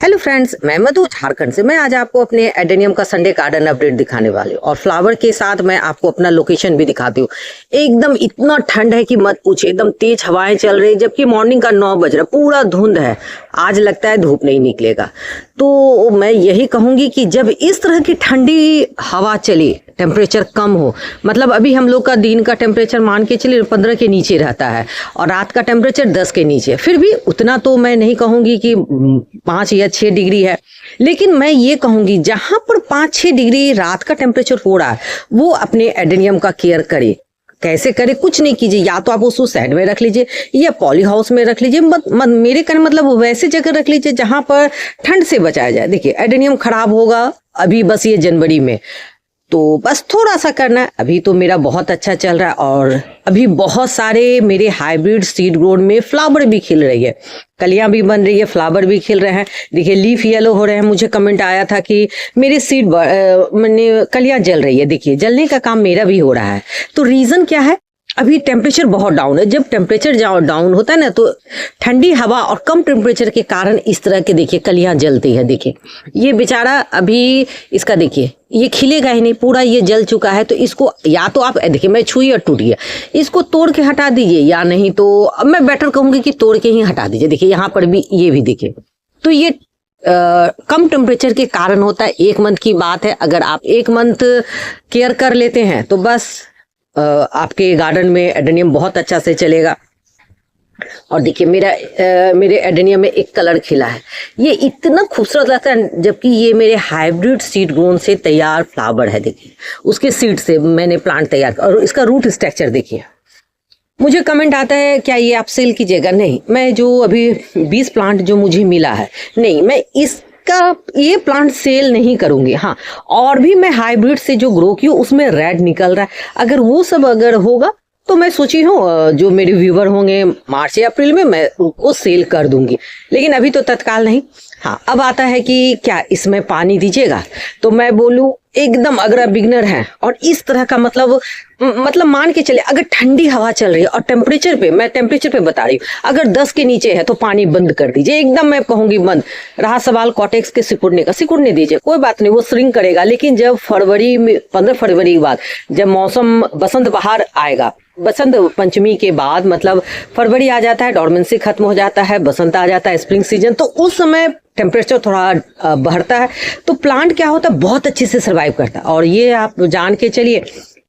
Hello friends, मैं मधु झारखंड से। मैं आज आपको अपने एडेनियम का संडे गार्डन अपडेट दिखाने वाली हूँ और फ्लावर के साथ मैं आपको अपना लोकेशन भी दिखाती हूँ। एकदम इतना ठंड है कि मत पूछिए, एकदम तेज हवाएं चल रही, जबकि मॉर्निंग का 9 बज रहा, पूरा धुंध है। आज लगता है धूप नहीं निकलेगा। तो मैं यही कहूंगी कि जब इस तरह की ठंडी हवा चले, टेम्परेचर कम हो, मतलब अभी हम लोग का दिन का टेम्परेचर मान के चलिए 15 के नीचे रहता है और रात का टेम्परेचर 10 के नीचे, फिर भी उतना तो मैं नहीं कहूंगी कि 5 या 6 डिग्री है, लेकिन मैं ये कहूंगी जहां पर 5-6 डिग्री रात का टेम्परेचर हो रहा है वो अपने एडेनियम का केयर करे। कैसे करे? कुछ नहीं कीजिए, या तो आप उसको साइड में रख लीजिए या पॉली हाउस में रख लीजिए। मेरे कहने मतलब वैसे जगह रख लीजिए जहां पर ठंड से बचाया जाए। देखिए, एडेनियम खराब होगा अभी बस ये जनवरी में, तो बस थोड़ा सा करना है। अभी तो मेरा बहुत अच्छा चल रहा है और अभी बहुत सारे मेरे हाइब्रिड सीड ग्रोन में फ्लावर भी खिल रही है, कलियां भी बन रही है, फ्लावर भी खिल रहे हैं। देखिए, लीफ येलो हो रहे हैं। मुझे कमेंट आया था कि मेरे सीड मैंने कलियां जल रही है। देखिए, जलने का काम मेरा भी हो रहा है। तो रीजन क्या है? अभी टेम्परेचर बहुत डाउन है। जब टेम्परेचर डाउन होता है ना, तो ठंडी हवा और कम टेम्परेचर के कारण इस तरह के देखिए कलियां जलती है। देखिए, ये बेचारा अभी इसका देखिए ये खिलेगा ही नहीं, पूरा ये जल चुका है। तो इसको या तो आप देखिए, मैं छुई और टूट गया, इसको तोड़ के हटा दीजिए, या नहीं तो अब मैं बेटर कहूंगी कि तोड़ के ही हटा दीजिए। देखिए, यहाँ पर भी ये भी देखिए, तो ये कम टेम्परेचर के कारण होता है। 1 मंथ की बात है। अगर आप 1 मंथ केयर कर लेते हैं तो बस आपके गार्डन में एडेनियम बहुत अच्छा से चलेगा। और देखिए, मेरे एडेनियम में एक कलर खिला है, ये इतना खूबसूरत लगता है, जबकि ये मेरे हाइब्रिड सीड ग्रोन से तैयार फ्लावर है। देखिए, उसके सीड से मैंने प्लांट तैयार किया और इसका रूट स्ट्रक्चर देखिए। मुझे कमेंट आता है क्या ये आप सेल कीजिएगा? नहीं, मैं जो अभी 20 प्लांट जो मुझे मिला है, नहीं, मैं ये प्लांट सेल नहीं करूंगी। हाँ, और भी मैं हाइब्रिड से जो ग्रो की हूँ उसमें रेड निकल रहा है। अगर वो सब अगर होगा तो मैं सोची हूँ जो मेरे व्यूवर होंगे मार्च या अप्रैल में मैं उनको सेल कर दूंगी, लेकिन अभी तो तत्काल नहीं। हाँ, अब आता है कि क्या इसमें पानी दीजिएगा? तो मैं बोलूँ एकदम, अगर आप बिगनर हैं और इस तरह का मतलब मान के चले, अगर ठंडी हवा चल रही है और मैं टेम्परेचर पे बता रही हूँ, अगर 10 के नीचे है तो पानी बंद कर दीजिए, एकदम मैं कहूंगी बंद। रहा सवाल कॉटेक्स के सिकुड़ने का, सिकुड़ने दीजिए, कोई बात नहीं, वो श्रिंक करेगा। लेकिन जब 15 फरवरी के बाद जब मौसम बसंत बहार आएगा, बसंत पंचमी के बाद मतलब फरवरी आ जाता है, डॉर्मेंसी खत्म हो जाता है, बसंत आ जाता है, स्प्रिंग सीजन, तो उस समय टेम्परेचर थोड़ा बढ़ता है, तो प्लांट क्या होता है, बहुत अच्छे से सर्वाइव करता है। और ये आप जान के चलिए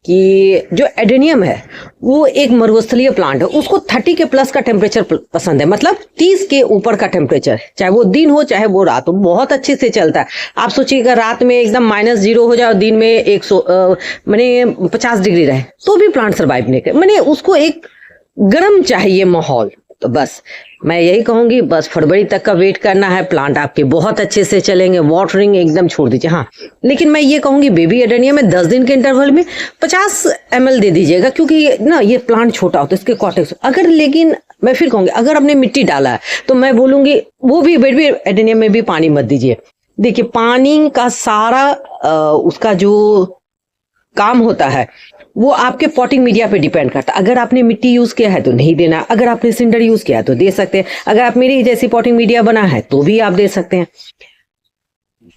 कि जो एडेनियम है वो एक मरुस्थलीय प्लांट है, उसको 30 के प्लस का टेम्परेचर पसंद है, मतलब 30 के ऊपर का टेम्परेचर, चाहे वो दिन हो चाहे वो रात हो, बहुत अच्छे से चलता है। आप सोचिएगा रात में एकदम -0 हो जाए और दिन में 50 डिग्री रहे तो भी प्लांट सर्वाइव नहीं करे, मैंने उसको एक गर्म चाहिए माहौल। तो बस मैं यही कहूंगी, बस फरवरी तक का वेट करना है, प्लांट आपके बहुत अच्छे से चलेंगे। वाटरिंग एकदम छोड़ दीजिए। हाँ, लेकिन मैं ये कहूंगी बेबी एडेनियम में 10 दिन के इंटरवल में 50 ml दे दीजिएगा, क्योंकि ना ये प्लांट छोटा होता है, इसके कॉटेक्स अगर, लेकिन मैं फिर कहूंगी अगर आपने मिट्टी डाला है तो मैं बोलूंगी वो भी बेबी एडेनियम में भी पानी मत दीजिए। देखिए, पानी का सारा उसका जो काम होता है वो आपके पॉटिंग मीडिया पे डिपेंड करता है। अगर आपने मिट्टी यूज किया है तो नहीं देना, अगर आपने सिंडर यूज किया है तो दे सकते हैं, अगर आप मेरी जैसी पॉटिंग मीडिया बना है तो भी आप दे सकते हैं।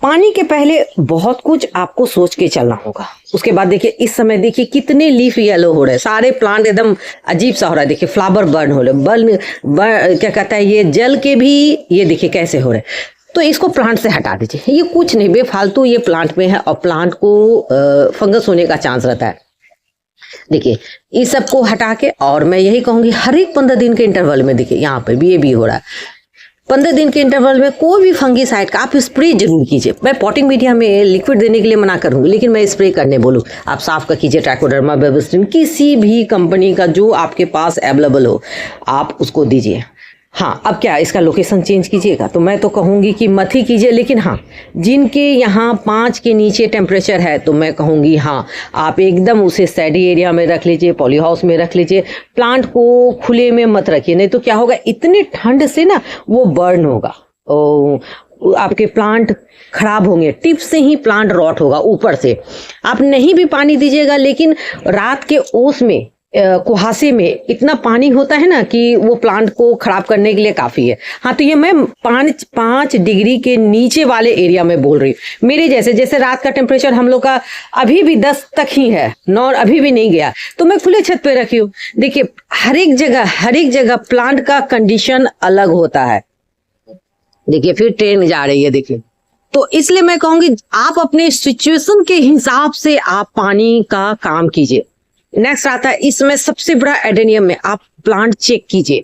पानी के पहले बहुत कुछ आपको सोच के चलना होगा। उसके बाद देखिए, इस समय देखिए कितने लीफ येलो हो रहे हैं, सारे प्लांट एकदम अजीब सा हो रहा है। देखिए, फ्लावर बर्न हो रहे, क्या कहता है, ये जल के भी ये देखिए कैसे हो रहे हैं। तो इसको प्लांट से हटा दीजिए, ये कुछ नहीं, बेफालतू ये प्लांट में है और प्लांट को फंगस होने का चांस रहता है। देखिए, इस सबको हटा के, और मैं यही कहूंगी हर एक 15 दिन के इंटरवल में, देखिए यहाँ पर भी ये भी हो रहा है, 15 दिन के इंटरवल में कोई भी फंगीसाइड का आप स्प्रे जरूर कीजिए। मैं पॉटिंग मीडिया में लिक्विड देने के लिए मना करूंगी, लेकिन मैं स्प्रे करने बोलूँ, आप साफ का कीजिए। ट्राइकोडर्मा बेबिस्टिन किसी भी कंपनी का जो आपके पास अवेलेबल हो आप उसको दीजिए। हाँ, अब क्या इसका लोकेशन चेंज कीजिएगा? तो मैं तो कहूँगी कि मत ही कीजिए, लेकिन हाँ, जिनके यहाँ 5 के नीचे टेम्परेचर है तो मैं कहूँगी हाँ, आप एकदम उसे सैडी एरिया में रख लीजिए, पॉली हाउस में रख लीजिए, प्लांट को खुले में मत रखिए, नहीं तो क्या होगा, इतने ठंड से ना वो बर्न होगा, आपके प्लांट खराब होंगे, टिप से ही प्लांट रॉट होगा। ऊपर से आप नहीं भी पानी दीजिएगा, लेकिन रात के ओस में कुहासे में इतना पानी होता है ना कि वो प्लांट को खराब करने के लिए काफी है। हाँ, तो ये मैं 5 डिग्री के नीचे वाले एरिया में बोल रही हूँ। मेरे जैसे रात का टेम्परेचर हम लोग का अभी भी 10 तक ही है, 9 अभी भी नहीं गया, तो मैं खुले छत पे रखी हूँ। देखिए हर एक जगह प्लांट का कंडीशन अलग होता है। देखिए फिर ट्रेन जा रही है, देखिए। तो इसलिए मैं कहूंगी आप अपने सिचुएशन के हिसाब से आप पानी का काम कीजिए। नेक्स्ट आता है, इसमें सबसे बड़ा एडेनियम में आप प्लांट चेक कीजिए,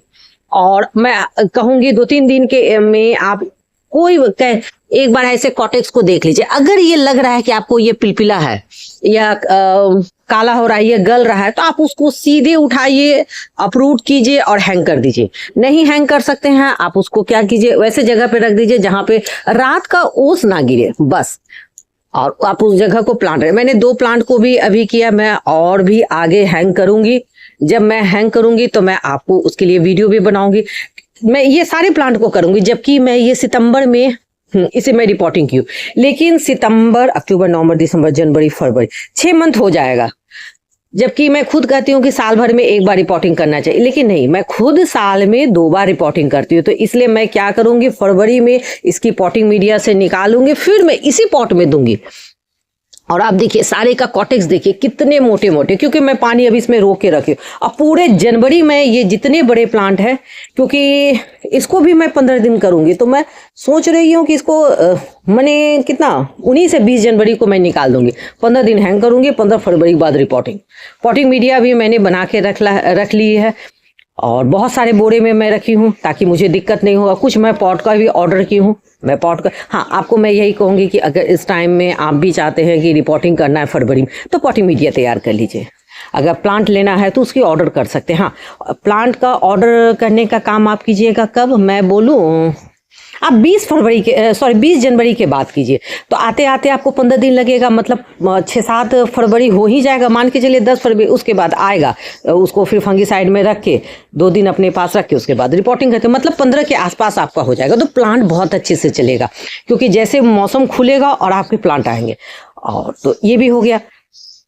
और मैं कहूंगी 2-3 दिन के में आप एक बार ऐसे कॉटेक्स को देख लीजिए। अगर ये लग रहा है कि आपको ये पिलपिला है या काला हो रहा है, ये गल रहा है, तो आप उसको सीधे उठाइए, अपरूट कीजिए और हैंग कर दीजिए। नहीं हैंग कर सकते हैं, आप उसको क्या कीजिए, वैसे जगह पे रख दीजिए जहां पे रात का ओस ना गिरे, बस। और आप उस जगह को प्लांट रहे। मैंने 2 प्लांट को भी अभी किया, मैं और भी आगे हैंग करूंगी। जब मैं हैंग करूंगी तो मैं आपको उसके लिए वीडियो भी बनाऊंगी। मैं ये सारे प्लांट को करूंगी, जबकि मैं ये सितंबर में इसे मैं रिपोर्टिंग की हूँ, लेकिन सितंबर, अक्टूबर, नवंबर, दिसंबर, जनवरी, फरवरी 6 मंथ हो जाएगा। जबकि मैं खुद कहती हूँ कि साल भर में 1 बार रिपोर्टिंग करना चाहिए, लेकिन नहीं, मैं खुद साल में 2 बार रिपोर्टिंग करती हूँ। तो इसलिए मैं क्या करूंगी, फरवरी में इसकी पॉटिंग मीडिया से निकालूंगी, फिर मैं इसी पॉट में दूंगी। और आप देखिए सारे का कॉटेक्स देखिए कितने मोटे मोटे, क्योंकि मैं पानी अभी इसमें रोक के रखी हूँ। अब पूरे जनवरी में ये जितने बड़े प्लांट है, क्योंकि इसको भी मैं 15 दिन करूंगी, तो मैं सोच रही हूँ कि इसको मैंने कितना 19 से 20 जनवरी को मैं निकाल दूंगी। 15 दिन हैंग करूंगी, 15 फरवरी के बाद पॉटिंग मीडिया भी मैंने बना के रख ली है, और बहुत सारे बोरे में मैं रखी हूँ ताकि मुझे दिक्कत नहीं होगा। कुछ मैं पॉट का भी ऑर्डर की हूँ, मैं पॉट का। हाँ, आपको मैं यही कहूँगी कि अगर इस टाइम में आप भी चाहते हैं कि रिपोर्टिंग करना है फरवरी में, तो पॉटिंग मीडिया तैयार कर लीजिए। अगर प्लांट लेना है तो उसकी ऑर्डर कर सकते हैं। हाँ, प्लांट का ऑर्डर करने का काम आप कीजिएगा कब, मैं बोलूँ, आप 20 जनवरी के बाद कीजिए, तो आते आते आपको 15 दिन लगेगा, मतलब 6-7 फरवरी हो ही जाएगा, मान के चलिए 10 फरवरी। उसके बाद आएगा, उसको फिर फंगीसाइड में रख के 2 दिन अपने पास रख के उसके बाद रिपोर्टिंग करते, मतलब 15 के आसपास आपका हो जाएगा। तो प्लांट बहुत अच्छे से चलेगा, क्योंकि जैसे मौसम खुलेगा और आपके प्लांट आएंगे। और तो ये भी हो गया,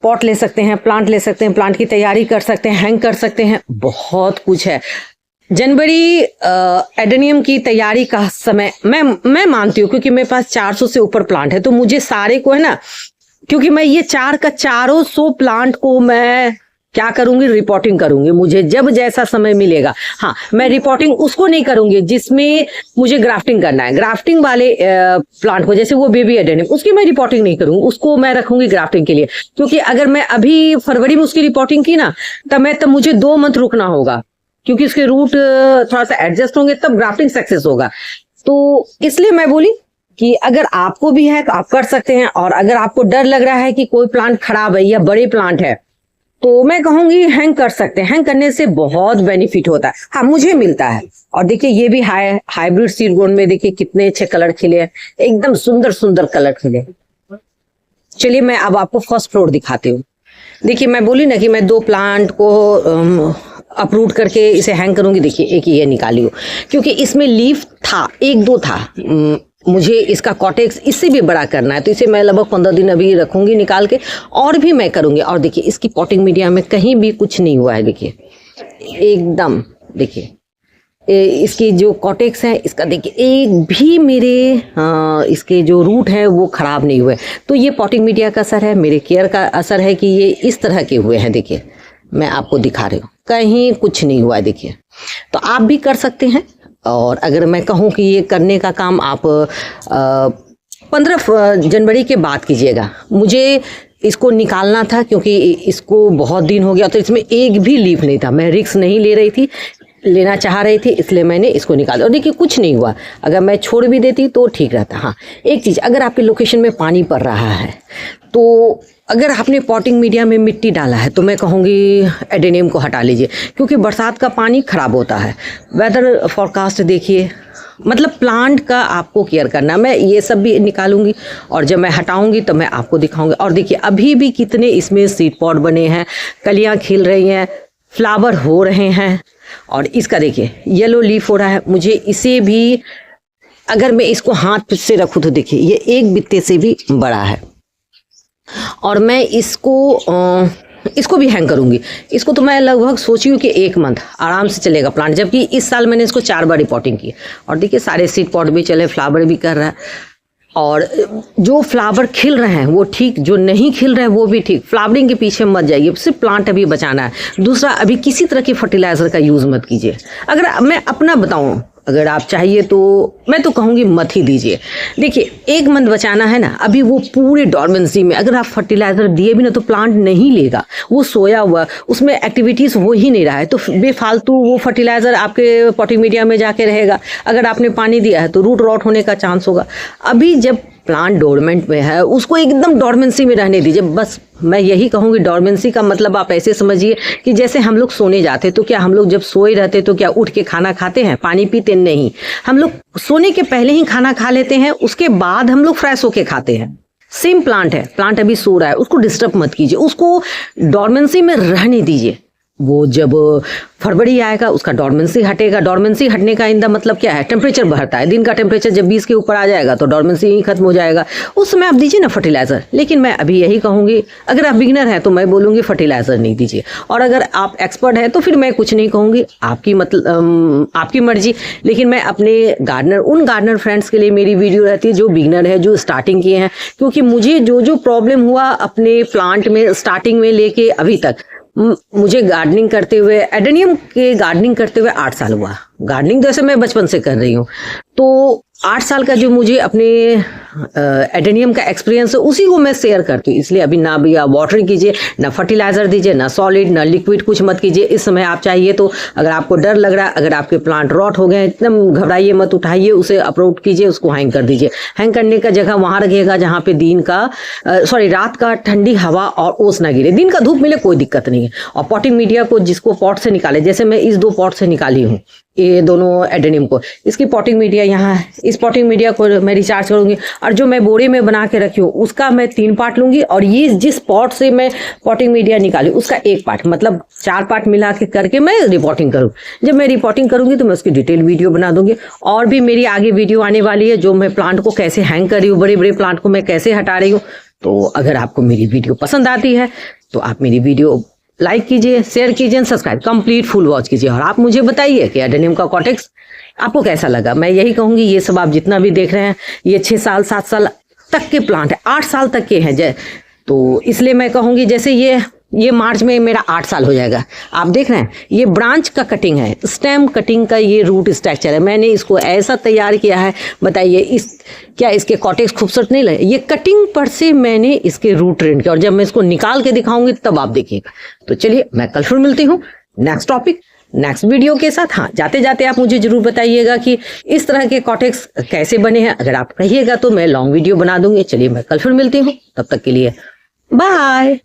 पॉट ले सकते हैं, प्लांट ले सकते हैं, प्लांट की तैयारी कर सकते हैं, हैंग कर सकते हैं, बहुत कुछ है। जनवरी एडेनियम की तैयारी का समय मैं मानती हूँ, क्योंकि मेरे पास 400 से ऊपर प्लांट है, तो मुझे सारे को है ना, क्योंकि मैं ये 400 प्लांट को मैं क्या करूंगी, रिपोर्टिंग करूंगी, मुझे जब जैसा समय मिलेगा। हाँ, मैं रिपोर्टिंग उसको नहीं करूंगी जिसमें मुझे ग्राफ्टिंग करना है। ग्राफ्टिंग वाले प्लांट को, जैसे वो बेबी एडेनियम, उसकी मैं रिपोर्टिंग नहीं करूंगी, उसको मैं रखूंगी ग्राफ्टिंग के लिए। क्योंकि अगर मैं अभी फरवरी में उसकी रिपोर्टिंग की ना, तब मुझे 2 मंथ रुकना होगा, क्योंकि उसके रूट थोड़ा सा एडजस्ट होंगे, तब ग्राफ्टिंग सक्सेस होगा। तो इसलिए मैं बोली कि अगर आपको भी है तो आप कर सकते हैं, और अगर आपको डर लग रहा है कि कोई प्लांट खराब है या बड़े प्लांट है, तो मैं कहूंगी हैंग कर सकते हैं। हैंग करने से बहुत बेनिफिट होता है। हाँ, मुझे मिलता है। और देखिए ये भी हाइब्रिड सीडगोन में देखिए कितने अच्छे कलर खिले हैं, एकदम सुंदर सुंदर कलर खिले। चलिए मैं अब आपको फर्स्ट फ्लोर दिखाती हूँ। देखिए मैं बोली ना कि मैं 2 प्लांट को अपरूट करके इसे हैंग करूंगी। देखिए एक ये निकाली हो, क्योंकि इसमें लीफ था, 1-2 था। मुझे इसका कॉटेक्स इससे भी बड़ा करना है, तो इसे मैं लगभग 15 दिन अभी रखूंगी निकाल के, और भी मैं करूंगी। और देखिए इसकी पॉटिंग मीडिया में कहीं भी कुछ नहीं हुआ है, देखिए एकदम। देखिए इसकी जो कॉटेक्स है, इसका देखिए एक भी मेरे इसके जो रूट है वो खराब नहीं हुए। तो ये पॉटिंग मीडिया का असर है, मेरे केयर का असर है कि ये इस तरह के हुए हैं। देखिए मैं आपको दिखा रही हूँ, कहीं कुछ नहीं हुआ है। देखिए तो आप भी कर सकते हैं। और अगर मैं कहूँ कि ये करने का काम आप 15 जनवरी के बाद कीजिएगा। मुझे इसको निकालना था, क्योंकि इसको बहुत दिन हो गया, तो इसमें एक भी लीफ नहीं था। मैं रिस्क नहीं ले रही थी, लेना चाह रही थी, इसलिए मैंने इसको निकाला। और देखिए कुछ नहीं हुआ। अगर मैं छोड़ भी देती तो ठीक रहता। हाँ, एक चीज़, अगर आपके लोकेशन में पानी पड़ रहा है, तो अगर आपने पॉटिंग मीडिया में मिट्टी डाला है, तो मैं कहूँगी एडेनियम को हटा लीजिए, क्योंकि बरसात का पानी खराब होता है। वेदर फोरकास्ट देखिए, मतलब प्लांट का आपको केयर करना। मैं ये सब भी निकालूंगी, और जब मैं हटाऊंगी तो मैं आपको दिखाऊंगी। और देखिए अभी भी कितने इसमें सीड पॉट बने हैं, कलियाँ खिल रही हैं, फ्लावर हो रहे हैं। और इसका देखिए येलो लीफ हो रहा है। मुझे इसे भी, अगर मैं इसको हाथ से रखूँ तो देखिए ये एक बित्ते से भी बड़ा है। और मैं इसको इसको भी हैंग करूंगी। इसको तो मैं लगभग सोची हूँ कि 1 मंथ आराम से चलेगा प्लांट, जबकि इस साल मैंने इसको 4 बार रिपोर्टिंग की। और देखिए सारे सीड पॉट भी चले, फ्लावर भी कर रहा है, और जो फ्लावर खिल रहे हैं वो ठीक, जो नहीं खिल रहे हैं वो भी ठीक। फ्लावरिंग के पीछे मत जाइए, सिर्फ प्लांट अभी बचाना है। दूसरा, अभी किसी तरह की फर्टिलाइजर का यूज़ मत कीजिए। अगर मैं अपना बताऊं, अगर आप चाहिए तो मैं तो कहूँगी मत ही दीजिए। देखिए 1 मंथ बचाना है ना, अभी वो पूरे डॉर्मेंसी में अगर आप फर्टिलाइजर दिए भी ना तो प्लांट नहीं लेगा, वो सोया हुआ, उसमें एक्टिविटीज़ हो ही नहीं रहा है, तो बेफालतू वो फर्टिलाइजर आपके पॉटिंग मीडिया में जाके रहेगा। अगर आपने पानी दिया है तो रूट रॉट होने का चांस होगा। अभी जब प्लांट डोरमेंट में है उसको एकदम डॉर्मेंसी में रहने दीजिए। बस मैं यही कहूँगी, डॉर्मेंसी का मतलब आप ऐसे समझिए कि जैसे हम लोग सोने जाते तो क्या हम लोग जब सोए रहते तो क्या उठ के खाना खाते हैं, पानी पीते नहीं। हम लोग सोने के पहले ही खाना खा लेते हैं, उसके बाद हम लोग फ्रेश होके खाते हैं। सेम प्लांट है, प्लांट अभी सो रहा है, उसको डिस्टर्ब मत कीजिए, उसको डॉर्मेंसी में रहने दीजिए। वो जब फरवरी आएगा उसका डॉर्मेंसी हटेगा। डॉर्मेंसी हटने का इंदा मतलब क्या है, टेम्परेचर बढ़ता है। दिन का टेम्परेचर जब 20 के ऊपर आ जाएगा तो डॉर्मेंसी ही खत्म हो जाएगा, उस समय आप दीजिए ना फर्टिलाइजर। लेकिन मैं अभी यही कहूँगी, अगर आप बिगिनर हैं तो मैं बोलूँगी फर्टिलाइजर नहीं दीजिए, और अगर आप एक्सपर्ट हैं तो फिर मैं कुछ नहीं कहूँगी, आपकी आपकी मर्जी। लेकिन मैं अपने गार्डनर, उन गार्डनर फ्रेंड्स के लिए मेरी वीडियो रहती है जो बिगिनर है, जो स्टार्टिंग किए हैं, क्योंकि मुझे जो प्रॉब्लम हुआ अपने प्लांट में स्टार्टिंग में लेके अभी तक, मुझे गार्डनिंग करते हुए, एडेनियम के गार्डनिंग करते हुए 8 साल हुआ। गार्डनिंग जैसे मैं बचपन से कर रही हूँ, तो 8 साल का जो मुझे अपने एडेनियम का एक्सपीरियंस है उसी को मैं शेयर करती हूँ। इसलिए अभी ना भी आप वाटरिंग कीजिए, ना फर्टिलाइजर दीजिए, ना सॉलिड ना लिक्विड, कुछ मत कीजिए इस समय। आप चाहिए तो, अगर आपको डर लग रहा है, अगर आपके प्लांट रॉट हो गए, एकदम घबराइए मत, उठाइए उसे, अपरूट कीजिए, उसको हैंग कर दीजिए। हैंग करने का जगह वहाँ रखिएगा जहाँ पे रात का ठंडी हवा और ओस ना गिरे। दिन का धूप मिले कोई दिक्कत नहीं है। और पॉटिंग मीडिया को जिसको पॉट से निकाले, जैसे मैं इस 2 पॉट से निकाली हूँ, ये दोनों एडेनियम को, इसकी पॉटिंग मीडिया यहाँ है, इस पॉटिंग मीडिया को मैं रिचार्ज करूंगी, और जो मैं बोरे में बना के रखी हूँ उसका मैं 3 पार्ट लूंगी, और ये जिस पॉट से मैं पॉटिंग मीडिया निकाली उसका 1 पार्ट, मतलब 4 पार्ट मिला के करके मैं रिपोर्टिंग करूँ। जब मैं रिपोर्टिंग करूंगी तो मैं उसकी डिटेल वीडियो बना दूंगी। और भी मेरी आगे वीडियो आने वाली है, जो मैं प्लांट को कैसे हैंग कर रही हूँ, बड़े बड़े प्लांट को मैं कैसे हटा रही हूँ। तो अगर आपको मेरी वीडियो पसंद आती है तो आप मेरी वीडियो लाइक कीजिए, शेयर कीजिए, सब्सक्राइब कंप्लीट फुल वॉच कीजिए, और आप मुझे बताइए कि एडेनियम का कॉटेक्स आपको कैसा लगा। मैं यही कहूँगी, ये सब आप जितना भी देख रहे हैं ये 6 साल 7 साल तक के प्लांट है, 8 साल तक के हैं, तो इसलिए मैं कहूँगी, जैसे ये मार्च में मेरा 8 साल हो जाएगा। आप देख रहे हैं ये ब्रांच का कटिंग है, स्टेम कटिंग का ये रूट स्ट्रक्चर है। मैंने इसको ऐसा तैयार किया है, बताइए क्या इसके कॉटेक्स खूबसूरत नहीं लगे? ये कटिंग पर से मैंने इसके रूट ट्रेंड किया, और जब मैं इसको निकाल के दिखाऊंगी तब आप देखिएगा। तो चलिए मैं कल फिर मिलती हूँ नेक्स्ट टॉपिक, नेक्स्ट वीडियो के साथ। हाँ, जाते जाते आप मुझे जरूर बताइएगा कि इस तरह के कॉटेक्स कैसे बने हैं। अगर आप कहिएगा तो मैं लॉन्ग वीडियो बना दूंगी। चलिए मैं कल फिर मिलती हूँ, तब तक के लिए बाय।